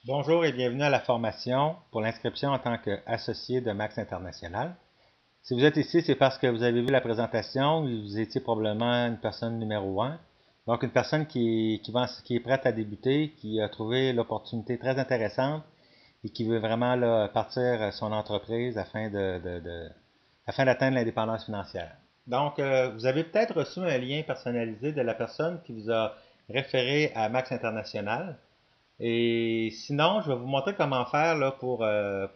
Bonjour et bienvenue à la formation pour l'inscription en tant qu'associé de Max International. Si vous êtes ici, c'est parce que vous avez vu la présentation, vous étiez probablement une personne numéro un. Donc une personne qui est prête à débuter, qui a trouvé l'opportunité très intéressante et qui veut vraiment là, partir son entreprise afin d'atteindre l'indépendance financière. Donc, vous avez peut-être reçu un lien personnalisé de la personne qui vous a référé à Max International. Et sinon, je vais vous montrer comment faire là, pour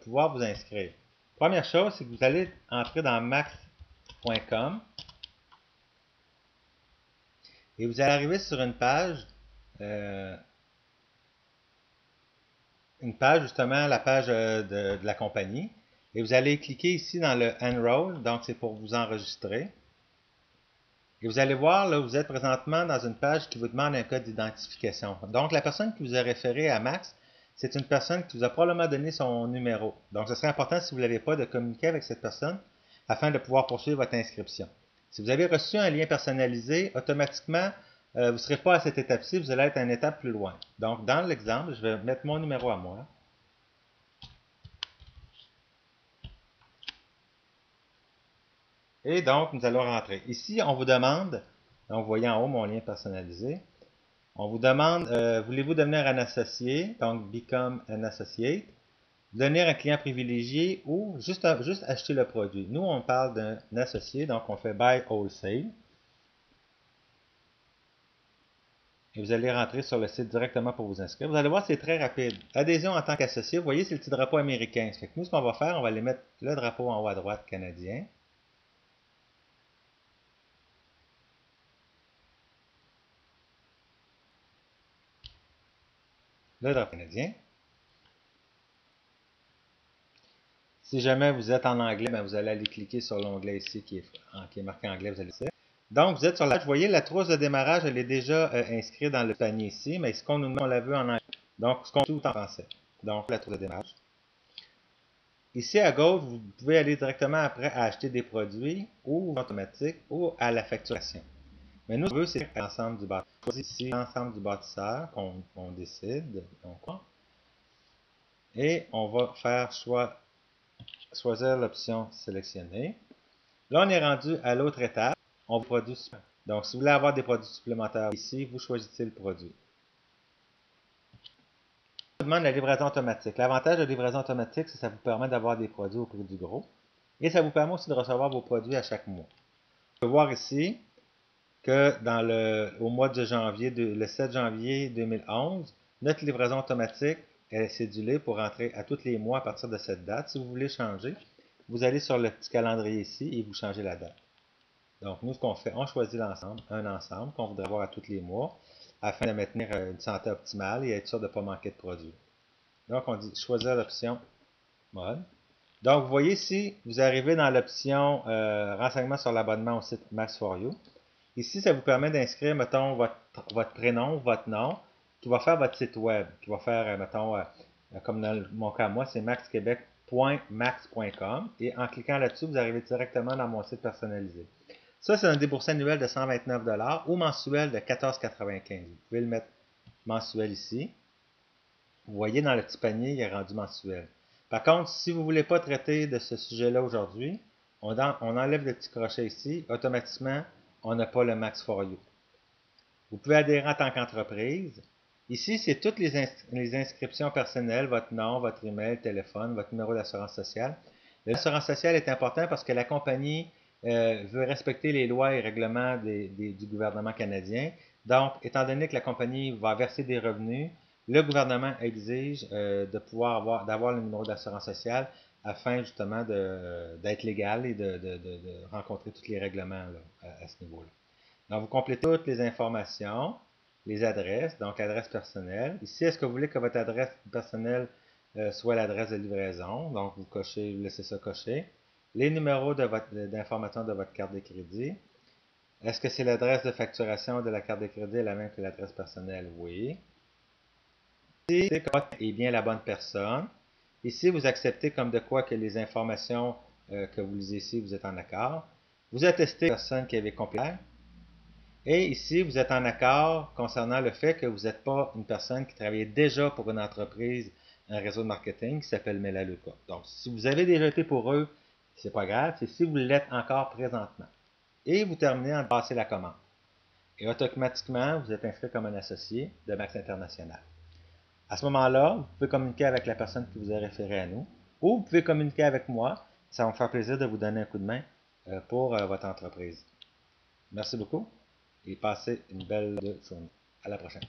pouvoir vous inscrire. Première chose, c'est que vous allez entrer dans max.com et vous allez arriver sur euh, une page justement, la page de la compagnie. Et vous allez cliquer ici dans le Enroll, donc c'est pour vous enregistrer. Et vous allez voir, là, vous êtes présentement dans une page qui vous demande un code d'identification. Donc, la personne qui vous a référé à Max, c'est une personne qui vous a probablement donné son numéro. Donc, ce serait important, si vous ne l'avez pas, de communiquer avec cette personne afin de pouvoir poursuivre votre inscription. Si vous avez reçu un lien personnalisé, automatiquement, vous ne serez pas à cette étape-ci, vous allez être à une étape plus loin. Donc, dans l'exemple, je vais mettre mon numéro à moi. Et donc, nous allons rentrer. Ici, on vous demande, donc vous voyez en haut mon lien personnalisé, on vous demande, voulez-vous devenir un associé, donc Become an Associate, devenir un client privilégié ou juste acheter le produit. Nous, on parle d'un associé, donc on fait Buy Wholesale. Et vous allez rentrer sur le site directement pour vous inscrire. Vous allez voir, c'est très rapide. Adhésion en tant qu'associé, vous voyez, c'est le petit drapeau américain. Ça fait que nous, ce qu'on va faire, on va aller mettre le drapeau en haut à droite canadien. Le drapeau canadien. Si jamais vous êtes en anglais, ben vous allez aller cliquer sur l'onglet ici qui est marqué anglais, vous allez le. Donc, vous êtes sur la page, vous voyez, la trousse de démarrage, elle est déjà inscrite dans le panier ici, mais ce qu'on nous demande, on la veut en anglais. Donc, ce qu'on tout en français. Donc, la trousse de démarrage. Ici, à gauche, vous pouvez aller directement après à acheter des produits ou automatique ou à la facturation. Mais nous, ce qu'on veut, c'est l'ensemble du bâtisseur. Choisis ici l'ensemble du bâtisseur qu'on décide. Donc, et on va faire choisir l'option sélectionnée. Là, on est rendu à l'autre étape. On vous produit supplémentaires. Donc, si vous voulez avoir des produits supplémentaires ici, vous choisissez le produit. On demande la livraison automatique. L'avantage de la livraison automatique, c'est que ça vous permet d'avoir des produits au prix du gros. Et ça vous permet aussi de recevoir vos produits à chaque mois. On peut voir ici que au mois de janvier, le 7 janvier 2011, notre livraison automatique est cédulée pour rentrer à tous les mois à partir de cette date. Si vous voulez changer, vous allez sur le petit calendrier ici et vous changez la date. Donc, nous, ce qu'on fait, on choisit un ensemble qu'on voudrait avoir à tous les mois afin de maintenir une santé optimale et être sûr de ne pas manquer de produits. Donc, on dit choisir l'option mode. Donc, vous voyez ici, vous arrivez dans l'option renseignements sur l'abonnement au site Max4You. Ici, ça vous permet d'inscrire, mettons, votre prénom, votre nom, qui va faire votre site web, qui va faire, mettons, comme dans mon cas, moi, c'est maxquebec.max.com. Et en cliquant là-dessus, vous arrivez directement dans mon site personnalisé. Ça, c'est un déboursé annuel de 129 ou mensuel de 14,95. Vous pouvez le mettre mensuel ici. Vous voyez, dans le petit panier, il est rendu mensuel. Par contre, si vous ne voulez pas traiter de ce sujet-là aujourd'hui, on enlève le petit crochet ici. Automatiquement, on n'a pas le Max for You. Vous pouvez adhérer en tant qu'entreprise. Ici, c'est toutes les inscriptions personnelles, votre nom, votre email, téléphone, votre numéro d'assurance sociale. L'assurance sociale est important parce que la compagnie veut respecter les lois et règlements du gouvernement canadien. Donc, étant donné que la compagnie va verser des revenus, le gouvernement exige d'avoir le numéro d'assurance sociale afin justement d'être légal et de rencontrer tous les règlements là, à ce niveau-là. Donc, vous complétez toutes les informations, les adresses, donc adresse personnelle. Ici, est-ce que vous voulez que votre adresse personnelle soit l'adresse de livraison? Donc, vous laissez ça cocher. Les numéros d'information de votre carte de crédit. Est-ce que c'est l'adresse de facturation de la carte de crédit la même que l'adresse personnelle? Oui. Ici, c'est que votre est bien la bonne personne. Ici, vous acceptez comme de quoi que les informations que vous lisez ici, vous êtes en accord. Vous attestez la personne qui avait complété. Et ici, vous êtes en accord concernant le fait que vous n'êtes pas une personne qui travaillait déjà pour une entreprise, un réseau de marketing qui s'appelle Melaleuca. Donc, si vous avez déjà été pour eux, c'est pas grave, c'est si vous l'êtes encore présentement. Et vous terminez en passer la commande. Et automatiquement, vous êtes inscrit comme un associé de Max International. À ce moment-là, vous pouvez communiquer avec la personne qui vous a référé à nous, ou vous pouvez communiquer avec moi. Ça va me faire plaisir de vous donner un coup de main pour votre entreprise. Merci beaucoup et passez une belle journée. À la prochaine.